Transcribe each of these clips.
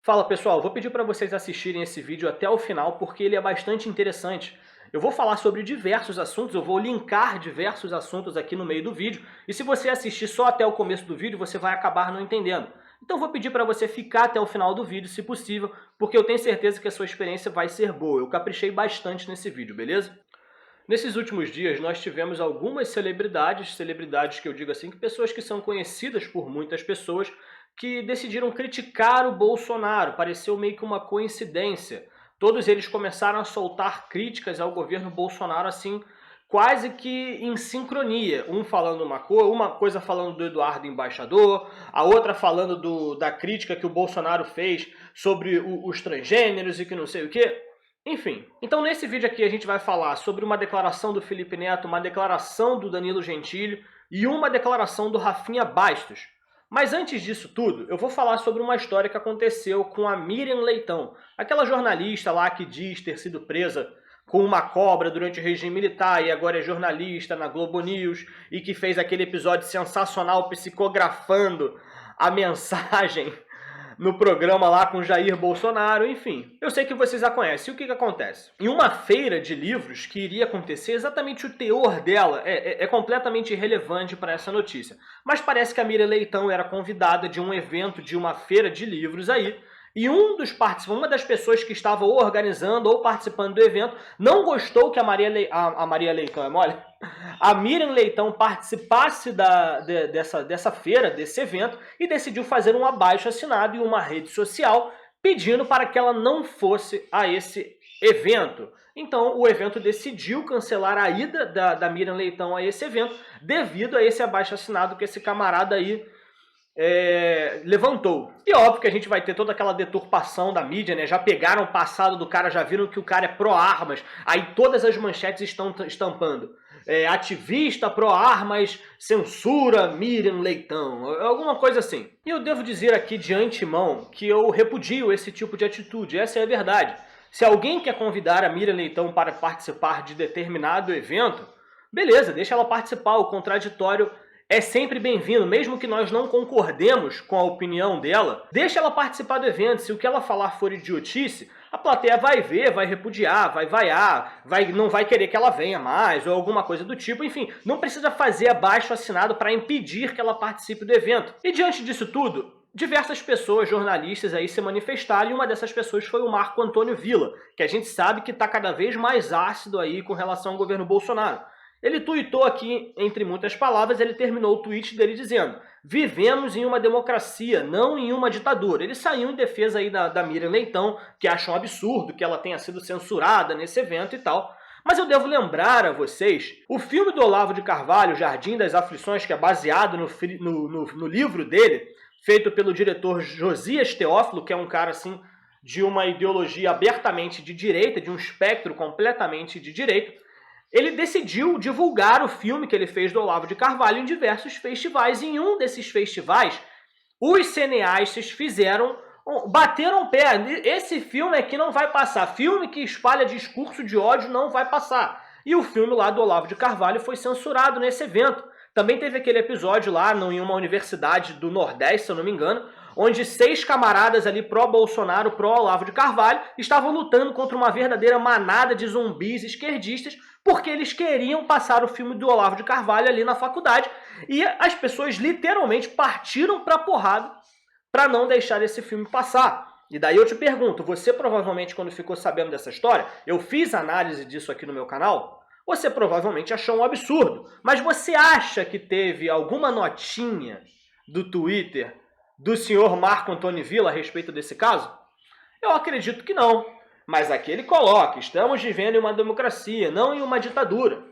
Fala pessoal, vou pedir para vocês assistirem esse vídeo até o final porque ele é bastante interessante. Eu vou falar sobre diversos assuntos, eu vou linkar diversos assuntos aqui no meio do vídeo e se você assistir só até o começo do vídeo você vai acabar não entendendo. Então vou pedir para você ficar até o final do vídeo se possível, porque eu tenho certeza que a sua experiência vai ser boa. Eu caprichei bastante nesse vídeo, beleza? Nesses últimos dias nós tivemos algumas celebridades que eu digo assim, que pessoas que são conhecidas por muitas pessoas, que decidiram criticar o Bolsonaro. Pareceu meio que uma coincidência. Todos eles começaram a soltar críticas ao governo Bolsonaro assim, quase que em sincronia. Um falando uma coisa falando do Eduardo Embaixador, a outra falando da crítica que o Bolsonaro fez sobre os transgêneros e que não sei o quê. Enfim, então nesse vídeo aqui a gente vai falar sobre uma declaração do Felipe Neto, uma declaração do Danilo Gentili e uma declaração do Rafinha Bastos. Mas antes disso tudo, eu vou falar sobre uma história que aconteceu com a Miriam Leitão, aquela jornalista lá que diz ter sido presa com uma cobra durante o regime militar e agora é jornalista na Globo News e que fez aquele episódio sensacional psicografando a mensagem no programa lá com Jair Bolsonaro, enfim. Eu sei que vocês a conhecem. E o que acontece? Em uma feira de livros que iria acontecer, exatamente o teor dela é completamente irrelevante para essa notícia. Mas parece que a Miriam Leitão era convidada de um evento, de uma feira de livros aí, e uma das pessoas que estava organizando ou participando do evento não gostou que a Maria Leitão, é mole? A Miriam Leitão participasse dessa feira, desse evento, e decidiu fazer um abaixo-assinado em uma rede social pedindo para que ela não fosse a esse evento. Então o evento decidiu cancelar a ida da Miriam Leitão a esse evento devido a esse abaixo-assinado que esse camarada aí levantou. E óbvio que a gente vai ter toda aquela deturpação da mídia, né? Já pegaram o passado do cara, já viram que o cara é pró-armas, aí todas as manchetes estão estampando. Ativista pró-armas, censura Miriam Leitão, alguma coisa assim. E eu devo dizer aqui de antemão que eu repudio esse tipo de atitude, essa é a verdade. Se alguém quer convidar a Miriam Leitão para participar de determinado evento, beleza, deixa ela participar, o contraditório é sempre bem-vindo, mesmo que nós não concordemos com a opinião dela, deixa ela participar do evento. Se o que ela falar for idiotice, a plateia vai ver, vai repudiar, vai vaiar, não vai querer que ela venha mais, ou alguma coisa do tipo. Enfim, não precisa fazer abaixo-assinado para impedir que ela participe do evento. E diante disso tudo, diversas pessoas, jornalistas aí se manifestaram, e uma dessas pessoas foi o Marco Antônio Villa, que a gente sabe que está cada vez mais ácido aí com relação ao governo Bolsonaro. Ele tuitou aqui, entre muitas palavras, ele terminou o tweet dele dizendo: vivemos em uma democracia, não em uma ditadura. Ele saiu em defesa aí da Miriam Leitão, que acha um absurdo que ela tenha sido censurada nesse evento e tal. Mas eu devo lembrar a vocês, o filme do Olavo de Carvalho, Jardim das Aflições, que é baseado no livro dele, feito pelo diretor Josias Teófilo, que é um cara assim de uma ideologia abertamente de direita, de um espectro completamente de direita. Ele decidiu divulgar o filme que ele fez do Olavo de Carvalho em diversos festivais. Em um desses festivais, os cineastas bateram o pé. Esse filme aqui não vai passar. Filme que espalha discurso de ódio não vai passar. E o filme lá do Olavo de Carvalho foi censurado nesse evento. Também teve aquele episódio lá em uma universidade do Nordeste, se eu não me engano, onde 6 camaradas ali pró-Bolsonaro, pró-Olavo de Carvalho, estavam lutando contra uma verdadeira manada de zumbis esquerdistas, porque eles queriam passar o filme do Olavo de Carvalho ali na faculdade, e as pessoas literalmente partiram pra porrada para não deixar esse filme passar. E daí eu te pergunto, você provavelmente quando ficou sabendo dessa história, eu fiz análise disso aqui no meu canal, você provavelmente achou um absurdo, mas você acha que teve alguma notinha do Twitter do senhor Marco Antônio Villa a respeito desse caso? Eu acredito que não. Mas aqui ele coloca: estamos vivendo em uma democracia, não em uma ditadura.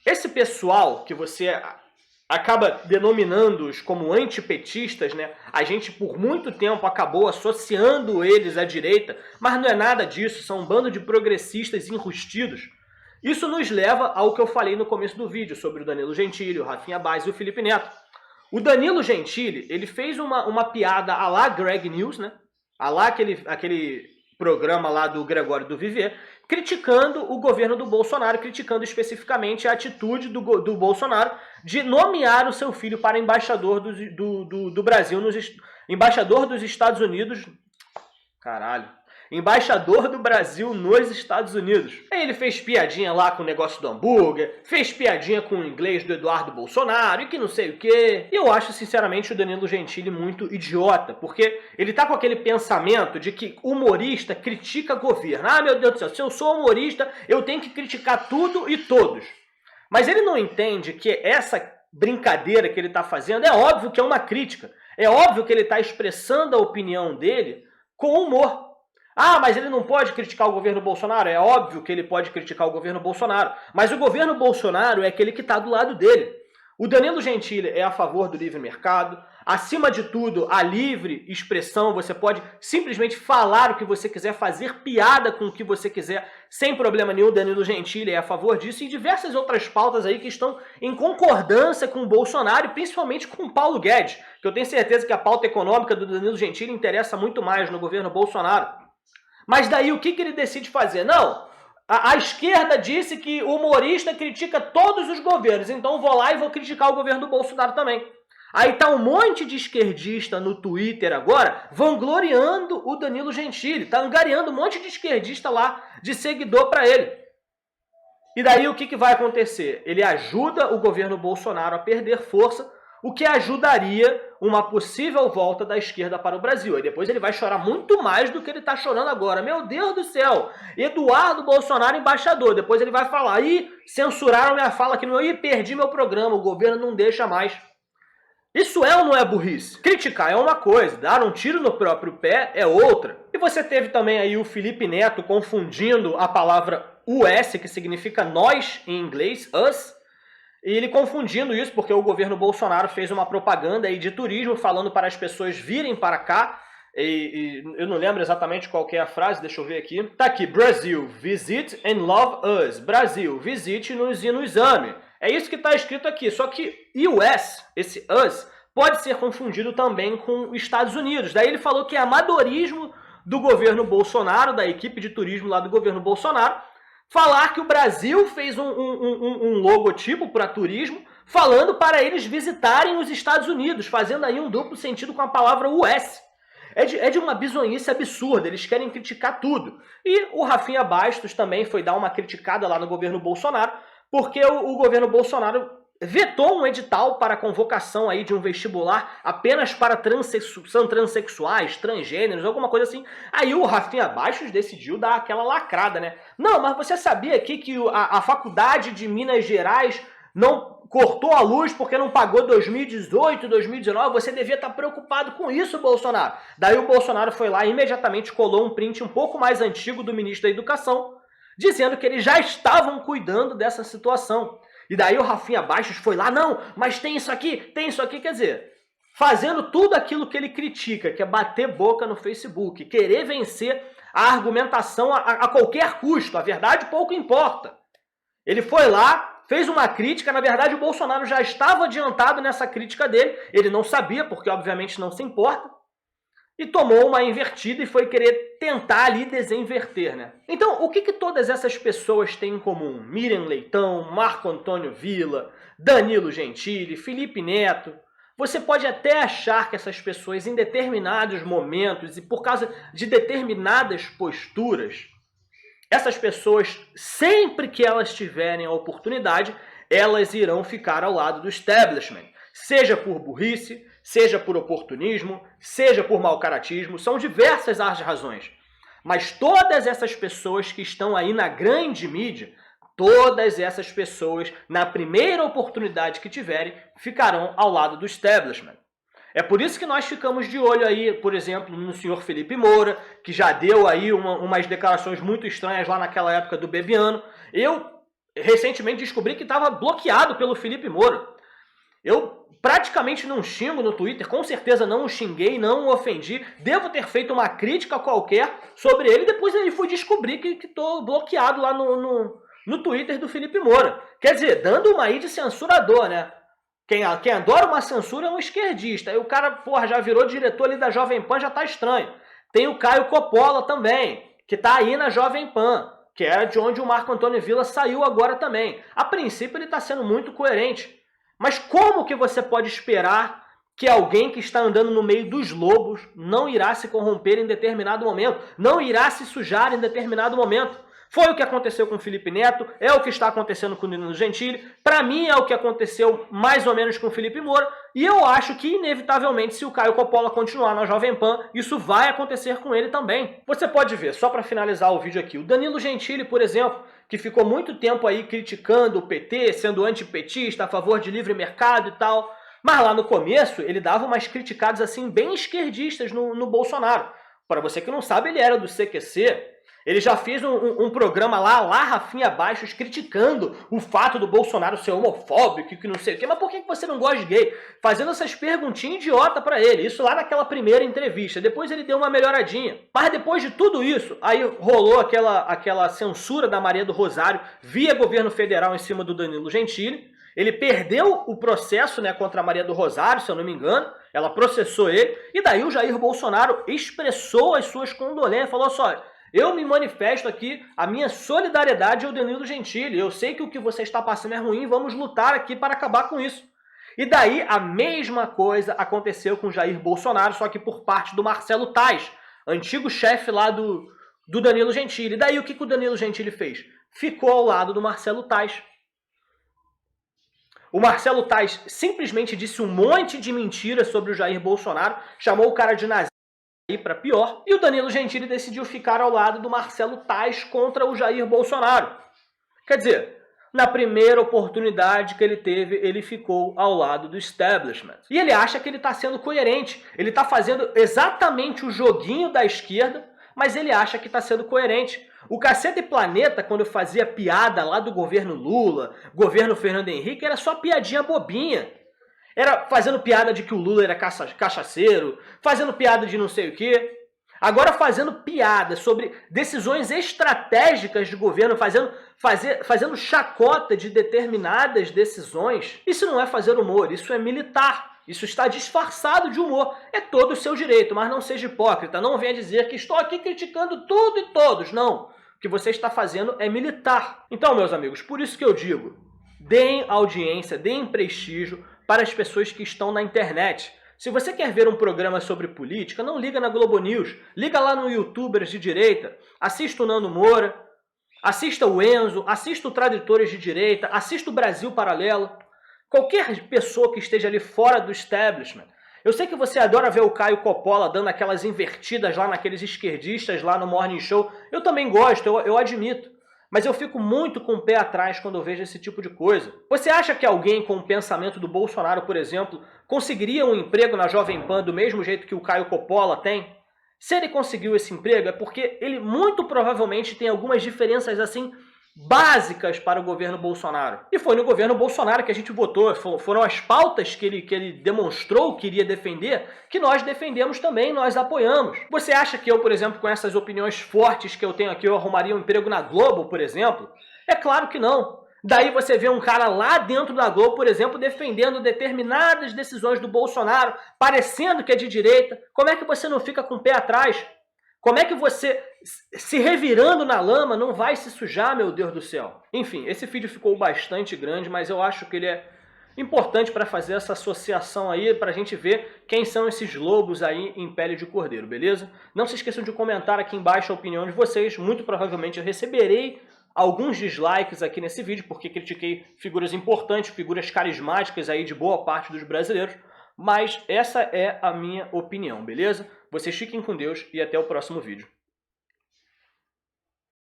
Esse pessoal que você acaba denominando-os como antipetistas, né? A gente por muito tempo acabou associando eles à direita, mas não é nada disso, são um bando de progressistas enrustidos. Isso nos leva ao que eu falei no começo do vídeo sobre o Danilo Gentili, o Rafinha Bastos e o Felipe Neto. O Danilo Gentili, ele fez uma piada à la Greg News, né? À la aquele programa lá do Gregório do Vivier, criticando o governo do Bolsonaro, criticando especificamente a atitude do Bolsonaro de nomear o seu filho para embaixador do Brasil, embaixador dos Estados Unidos. Caralho. Embaixador do Brasil nos Estados Unidos. Aí ele fez piadinha lá com o negócio do hambúrguer, fez piadinha com o inglês do Eduardo Bolsonaro e que não sei o quê. E eu acho, sinceramente, o Danilo Gentili muito idiota, porque ele tá com aquele pensamento de que humorista critica governo. Ah, meu Deus do céu, se eu sou humorista, eu tenho que criticar tudo e todos. Mas ele não entende que essa brincadeira que ele tá fazendo é óbvio que é uma crítica. É óbvio que ele tá expressando a opinião dele com humor. Ah, mas ele não pode criticar o governo Bolsonaro? É óbvio que ele pode criticar o governo Bolsonaro. Mas o governo Bolsonaro é aquele que está do lado dele. O Danilo Gentili é a favor do livre mercado. Acima de tudo, a livre expressão. Você pode simplesmente falar o que você quiser, fazer piada com o que você quiser, sem problema nenhum. O Danilo Gentili é a favor disso. E diversas outras pautas aí que estão em concordância com o Bolsonaro e principalmente com o Paulo Guedes. Que eu tenho certeza que a pauta econômica do Danilo Gentili interessa muito mais no governo Bolsonaro. Mas daí o que ele decide fazer? Não, a esquerda disse que o humorista critica todos os governos, então vou lá e vou criticar o governo do Bolsonaro também. Aí tá um monte de esquerdista no Twitter agora vangloriando o Danilo Gentili, tá angariando um monte de esquerdista lá de seguidor para ele. E daí o que vai acontecer? Ele ajuda o governo Bolsonaro a perder força, o que ajudaria uma possível volta da esquerda para o Brasil. Aí depois ele vai chorar muito mais do que ele está chorando agora. Meu Deus do céu, Eduardo Bolsonaro embaixador. Depois ele vai falar, ih, censuraram minha fala aqui, perdi meu programa, o governo não deixa mais. Isso é ou não é burrice? Criticar é uma coisa, dar um tiro no próprio pé é outra. E você teve também aí o Felipe Neto confundindo a palavra US, que significa nós em inglês, us, e ele confundindo isso porque o governo Bolsonaro fez uma propaganda aí de turismo falando para as pessoas virem para cá. E eu não lembro exatamente qual que é a frase, deixa eu ver aqui. Tá aqui, Brasil, visit and love us. Brasil, visite-nos e nos ame. É isso que está escrito aqui, só que US, esse us, pode ser confundido também com os Estados Unidos. Daí ele falou que é amadorismo do governo Bolsonaro, da equipe de turismo lá do governo Bolsonaro, falar que o Brasil fez um logotipo para turismo, falando para eles visitarem os Estados Unidos, fazendo aí um duplo sentido com a palavra US. É de uma bizonhice absurda, eles querem criticar tudo. E o Rafinha Bastos também foi dar uma criticada lá no governo Bolsonaro, porque o governo Bolsonaro vetou um edital para a convocação aí de um vestibular apenas para transexuais, transgêneros, alguma coisa assim. Aí o Rafinha Bastos decidiu dar aquela lacrada, né? Não, mas você sabia aqui que a faculdade de Minas Gerais não cortou a luz porque não pagou 2018, 2019? Você devia estar preocupado com isso, Bolsonaro. Daí o Bolsonaro foi lá e imediatamente colou um print um pouco mais antigo do ministro da Educação, dizendo que eles já estavam cuidando dessa situação. E daí o Rafinha Bastos foi lá, não, mas tem isso aqui, quer dizer, fazendo tudo aquilo que ele critica, que é bater boca no Facebook, querer vencer a argumentação a qualquer custo, a verdade pouco importa. Ele foi lá, fez uma crítica, na verdade o Bolsonaro já estava adiantado nessa crítica dele, ele não sabia, porque obviamente não se importa, e tomou uma invertida e foi querer tentar ali desinverter, né? Então, o que todas essas pessoas têm em comum? Miriam Leitão, Marco Antônio Villa, Danilo Gentili, Felipe Neto. Você pode até achar que essas pessoas, em determinados momentos e por causa de determinadas posturas, essas pessoas, sempre que elas tiverem a oportunidade, elas irão ficar ao lado do establishment. Seja por burrice, seja por oportunismo, seja por mau caratismo, são diversas as razões. Mas todas essas pessoas que estão aí na grande mídia, todas essas pessoas, na primeira oportunidade que tiverem, ficarão ao lado do establishment. É por isso que nós ficamos de olho aí, por exemplo, no senhor Felipe Moura, que já deu aí umas declarações muito estranhas lá naquela época do Bebiano. Eu recentemente descobri que estava bloqueado pelo Felipe Moura. Eu praticamente não xingo no Twitter, com certeza não o xinguei, não o ofendi. Devo ter feito uma crítica qualquer sobre ele, depois aí fui descobrir que estou bloqueado lá no Twitter do Felipe Moura. Quer dizer, dando uma aí de censurador, né? Quem adora uma censura é um esquerdista. Aí o cara, porra, já virou diretor ali da Jovem Pan, já tá estranho. Tem o Caio Coppola também. que está aí na Jovem Pan, que era de onde o Marco Antônio Villa saiu agora também. A princípio ele está sendo muito coerente. Mas como que você pode esperar que alguém que está andando no meio dos lobos não irá se corromper em determinado momento, não irá se sujar em determinado momento? Foi o que aconteceu com o Felipe Neto, é o que está acontecendo com o Danilo Gentili, para mim é o que aconteceu mais ou menos com o Felipe Moura, e eu acho que, inevitavelmente, se o Caio Coppola continuar na Jovem Pan, isso vai acontecer com ele também. Você pode ver, só para finalizar o vídeo aqui, o Danilo Gentili, por exemplo, que ficou muito tempo aí criticando o PT, sendo antipetista, a favor de livre mercado e tal, mas lá no começo ele dava umas criticadas assim bem esquerdistas no Bolsonaro. Para você que não sabe, ele era do CQC. Ele já fez um programa lá Rafinha Baixos, criticando o fato do Bolsonaro ser homofóbico, que não sei o quê. Mas por que você não gosta de gay? Fazendo essas perguntinhas idiota para ele. Isso lá naquela primeira entrevista. Depois ele deu uma melhoradinha. Mas depois de tudo isso, aí rolou aquela censura da Maria do Rosário via governo federal em cima do Danilo Gentili. Ele perdeu o processo, né, contra a Maria do Rosário, se eu não me engano. Ela processou ele. E daí o Jair Bolsonaro expressou as suas condolências. Falou só: eu me manifesto aqui a minha solidariedade ao Danilo Gentili. Eu sei que o que você está passando é ruim, vamos lutar aqui para acabar com isso. E daí a mesma coisa aconteceu com o Jair Bolsonaro, só que por parte do Marcelo Tais, antigo chefe lá do Danilo Gentili. E daí o que o Danilo Gentili fez? Ficou ao lado do Marcelo Tais. O Marcelo Tais simplesmente disse um monte de mentiras sobre o Jair Bolsonaro, chamou o cara de nazista para pior, e o Danilo Gentili decidiu ficar ao lado do Marcelo Tais contra o Jair Bolsonaro. Quer dizer, na primeira oportunidade que ele teve, ele ficou ao lado do establishment. E ele acha que ele está sendo coerente, ele está fazendo exatamente o joguinho da esquerda, mas ele acha que está sendo coerente. O Cacete Planeta, quando fazia piada lá do governo Lula, governo Fernando Henrique, era só piadinha bobinha. Era fazendo piada de que o Lula era cachaceiro, fazendo piada de não sei o quê. Agora fazendo piada sobre decisões estratégicas de governo, fazendo chacota de determinadas decisões. Isso não é fazer humor, isso é militar. Isso está disfarçado de humor. É todo o seu direito, mas não seja hipócrita. Não venha dizer que estou aqui criticando tudo e todos. Não. O que você está fazendo é militar. Então, meus amigos, por isso que eu digo, deem audiência, deem prestígio para as pessoas que estão na internet. Se você quer ver um programa sobre política, não liga na Globo News. Liga lá no YouTubers de direita. Assista o Nando Moura, assista o Enzo, assista o Tradutores de Direita, assista o Brasil Paralelo. Qualquer pessoa que esteja ali fora do establishment. Eu sei que você adora ver o Caio Coppola dando aquelas invertidas lá naqueles esquerdistas lá no Morning Show. Eu também gosto, eu admito. Mas eu fico muito com o pé atrás quando eu vejo esse tipo de coisa. Você acha que alguém com o pensamento do Bolsonaro, por exemplo, conseguiria um emprego na Jovem Pan do mesmo jeito que o Caio Coppola tem? Se ele conseguiu esse emprego é porque ele muito provavelmente tem algumas diferenças assim básicas para o governo Bolsonaro. E foi no governo Bolsonaro que a gente votou, foram as pautas que ele demonstrou que iria defender, que nós defendemos também, nós apoiamos. Você acha que eu, por exemplo, com essas opiniões fortes que eu tenho aqui, eu arrumaria um emprego na Globo, por exemplo? É claro que não. Daí você vê um cara lá dentro da Globo, por exemplo, defendendo determinadas decisões do Bolsonaro, parecendo que é de direita. Como é que você não fica com o pé atrás? Como é que você, se revirando na lama, não vai se sujar, meu Deus do céu? Enfim, esse vídeo ficou bastante grande, mas eu acho que ele é importante para fazer essa associação aí, para a gente ver quem são esses lobos aí em pele de cordeiro, beleza? Não se esqueçam de comentar aqui embaixo a opinião de vocês. Muito provavelmente eu receberei alguns dislikes aqui nesse vídeo, porque critiquei figuras importantes, figuras carismáticas aí de boa parte dos brasileiros. Mas essa é a minha opinião, beleza? Vocês fiquem com Deus e até o próximo vídeo.